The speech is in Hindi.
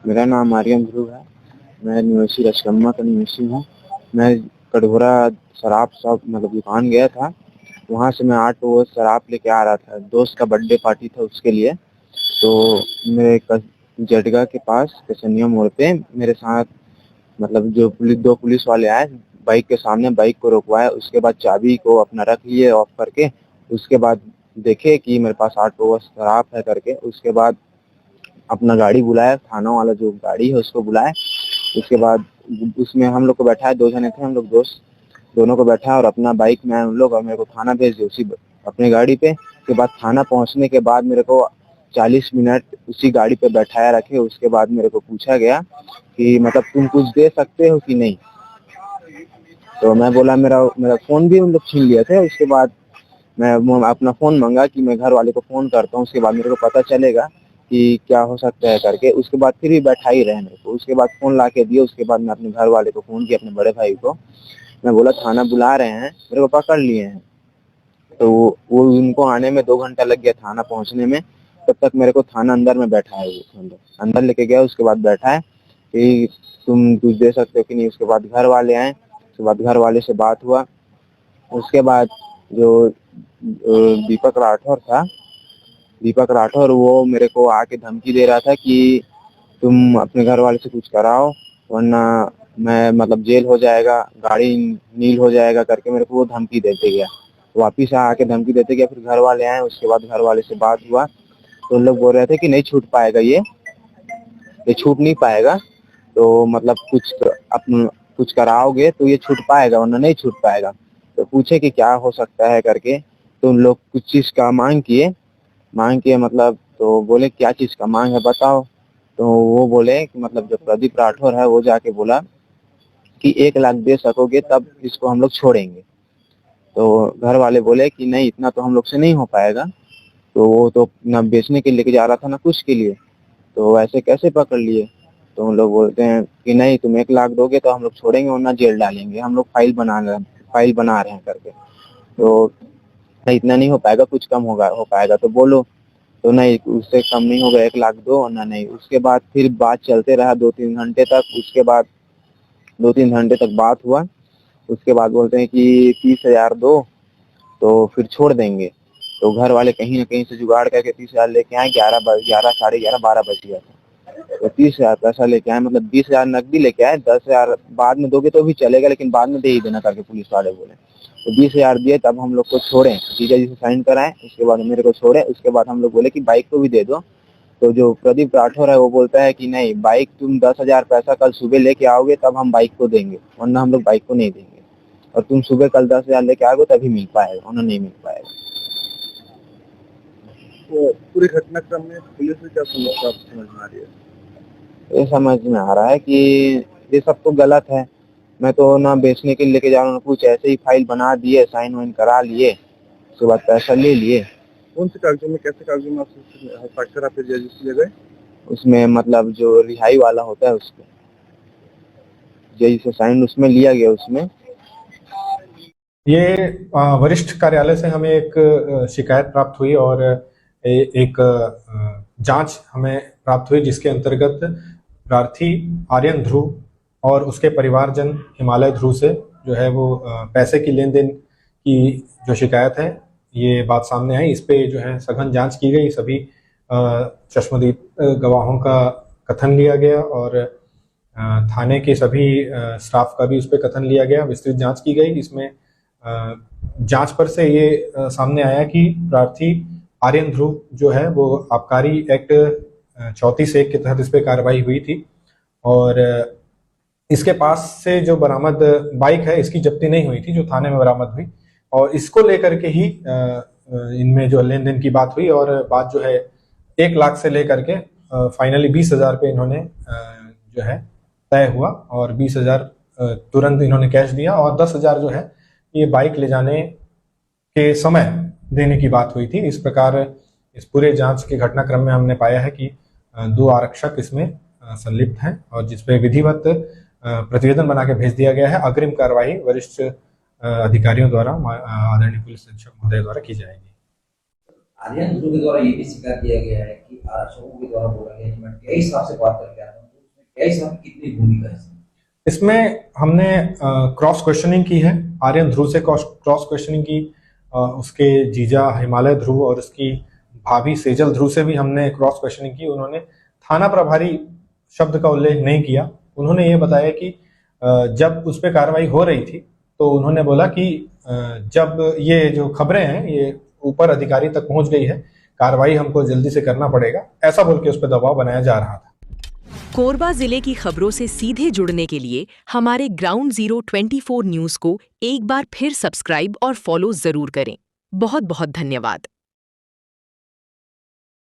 मेरा नाम आर्यन ध्रुव है। मैं निवासी रजकम्मा का निवासी हूँ। मैं कटघोरा शराब शॉप मतलब दुकान गया था। वहाँ से मैं 8 वो शराब लेके आ रहा था। दोस्त का बर्थडे पार्टी था उसके लिए। तो मेरे जटगा के पास कसनिया मोड़ पे मेरे साथ मतलब जो दो पुलिस वाले आए, बाइक के सामने बाइक को रोकवाया। उसके बाद चाबी को अपना रख लिए ऑफ करके। उसके बाद देखे कि मेरे पास 8 वो शराब है करके। उसके बाद अपना गाड़ी बुलाया, थाना वाला जो गाड़ी है उसको बुलाया। उसके बाद उसमें हम लोग को बैठाया, 2 जने थे हम लोग दोस्त। दोनों को बैठा और अपना बाइक में आए उन लोग और मेरे को थाना भेज दिया उसी अपने गाड़ी पे। उसके बाद थाना पहुंचने के बाद मेरे को 40 मिनट उसी गाड़ी पे बैठाया रखे। उसके बाद मेरे को पूछा गया कि मतलब तुम कुछ दे सकते हो कि नहीं। तो मैं बोला मेरा मेरा फोन भी उन लोग छीन लिए थे। उसके बाद मैं अपना फोन मांगा कि मैं घर वाले को फोन करता हूँ, उसके बाद मेरे को पता चलेगा कि क्या हो सकता है करके। उसके बाद फिर भी बैठा ही रहे मेरे को। उसके बाद फोन ला के दिए। उसके बाद मैं अपने घर वाले को फोन किया, अपने बड़े भाई को। मैं बोला थाना बुला रहे हैं, मेरे को पकड़ लिए हैं। तो वो उनको आने में 2 घंटा लग गया, थाना पहुंचने में। तब तक मेरे को थाना अंदर में बैठा है, वो अंदर लेके गया। उसके बाद बैठा है कि तुम कुछ दे सकते हो कि नहीं। उसके बाद घर वाले आए, उसके बाद घर वाले से बात हुआ। उसके बाद जो दीपक राठौर था, दीपक राठौर वो मेरे को आके धमकी दे रहा था कि तुम अपने घर वाले से कुछ कराओ, वरना मैं मतलब जेल हो जाएगा, गाड़ी नील हो जाएगा करके मेरे को वो धमकी देते गया। वापिस आके धमकी देते गया। फिर घर वाले आए, उसके बाद घर वाले से बात हुआ तो लोग बोल रहे थे कि नहीं छूट पाएगा, ये छूट नहीं पाएगा। तो मतलब कुछ कराओगे तो ये छूट पाएगा, वरना नहीं छूट पाएगा। तो पूछे कि क्या हो सकता है करके। तो उन लोग कुछ चीज का मांग किए मतलब। तो बोले क्या चीज का मांग है बताओ। तो वो बोले कि मतलब जो प्रदीप राठौर है वो जाके बोला कि 1 लाख दे सकोगे तब इसको हम लोग छोड़ेंगे। तो घर वाले बोले कि नहीं इतना तो हम लोग से नहीं हो पाएगा। तो वो तो ना बेचने के लिए लेके जा रहा था ना कुछ के लिए, तो ऐसे कैसे पकड़ लिए। तो उन लोग बोलते हैं कि नहीं तुम 1 लाख दोगे तो हम लोग छोड़ेंगे, वरना जेल डालेंगे, हम लोग फाइल बना रहे हैं करके। तो नहीं इतना नहीं हो पाएगा, कुछ कम हो पाएगा तो बोलो। तो नहीं उससे कम नहीं होगा, 1 लाख दो वरना नहीं। उसके बाद फिर बात चलते रहा 2-3 घंटे तक। उसके बाद 2-3 घंटे तक बात हुआ। उसके बाद बोलते हैं कि 30,000 दो तो फिर छोड़ देंगे। तो घर वाले कहीं ना कहीं से जुगाड़ करके 30,000 लेके आए। 11 साढ़े 11 12 बज गया था। तो 30,000 पैसा लेके आए, मतलब 20,000 नकदी लेके आए। 10,000 बाद में दोगे तो भी चलेगा, लेकिन बाद में दे ही देना करके पुलिस वाले बोले। तो 20,000 दिए तब हम लोग को छोड़े, जीजा जी से साइन कराए। उसके बाद मेरे को छोड़े। उसके बाद हम लोग बोले कि बाइक को भी दे दो। तो जो प्रदीप राठौर है वो बोलता है कि नहीं बाइक तुम 10,000 पैसा कल सुबह लेके आओगे तब हम बाइक को देंगे, वरना हम लोग बाइक को नहीं देंगे। और तुम सुबह कल 10,000 लेके आओगे तभी मिल पाएगा, वरना नहीं मिल पाएगा। तो पूरे घटनाक्रम में पुलिस ने क्या समझ समझ में आ रही है? ये समझ में आ रहा है कि ये सब तो गलत है। मैं तो ना बेचने के लिए लेके जा रहा हूँ, कुछ ऐसे ही फाइल बना दिए, साइन वाइन करा लिए, उसके बाद पैसा ले लिए। कौन से कागजों में, कैसे कागजों में आप हस्ताक्षर आपके जज से ले गए? उसमें मतलब जो रिहाई वाला होता है उसको जैसे साइन उसमें लिया गया उसमें। ये वरिष्ठ कार्यालय से हमें एक शिकायत प्राप्त हुई और एक जांच हमें प्राप्त हुई, जिसके अंतर्गत प्रार्थी आर्यन ध्रुव और उसके परिवारजन हिमालय ध्रुव से जो है वो पैसे की लेन देन की जो शिकायत है, ये बात सामने आई। इस पे जो है सघन जांच की गई। सभी चश्मदीद गवाहों का कथन लिया गया और थाने के सभी स्टाफ का भी उस पर कथन लिया गया। विस्तृत जांच की गई। इसमें जांच पर से ये सामने आया कि प्रार्थी आर्यन ध्रुव जो है वो आबकारी एक्ट 34(1) के तहत इस पर कार्रवाई हुई थी और इसके पास से जो बरामद बाइक है इसकी जब्ती नहीं हुई थी, जो थाने में बरामद हुई। और इसको लेकर के ही इनमें जो लेन देन की बात हुई और बात जो है 1 लाख से लेकर के फाइनली 20,000 पे इन्होंने जो है तय हुआ और 20,000 तुरंत इन्होंने कैश दिया और 10,000 जो है ये बाइक ले जाने के समय देने की बात हुई थी। इस प्रकार इस पूरे जांच के घटनाक्रम में हमने पाया है कि 2 आरक्षक इसमें संलिप्त हैं और जिसपे विधिवत प्रतिवेदन बना के भेज दिया गया है। अग्रिम कार्रवाई वरिष्ठ अधिकारियों द्वारा, आदरणीय पुलिस अधीक्षक महोदय द्वारा की जाएगी। आर्यन ध्रुव के द्वारा ये भी स्वीकार किया गया है कि आरक्षकों के द्वारा बोला गया कि मैं 23 साल से बात करके आ रहा हूँ, ऐसा कितनी भूमिका है? इसमें हमने क्रॉस क्वेश्चनिंग की है, आर्यन ध्रुव से क्रॉस क्वेश्चनिंग की, उसके जीजा हिमालय ध्रुव और उसकी भाभी सेजल ध्रुव से भी हमने क्रॉस क्वेश्चनिंग की। उन्होंने थाना प्रभारी शब्द का उल्लेख नहीं किया। उन्होंने ये बताया कि जब उस पर कार्रवाई हो रही थी तो उन्होंने बोला कि जब ये जो खबरें हैं ये ऊपर अधिकारी तक पहुंच गई है, कार्रवाई हमको जल्दी से करना पड़ेगा, ऐसा बोल के उस पर दबाव बनाया जा रहा था। कोरबा जिले की खबरों से सीधे जुड़ने के लिए हमारे ग्राउंड जीरो 24 न्यूज़ को एक बार फिर सब्सक्राइब और फॉलो जरूर करें। बहुत बहुत धन्यवाद।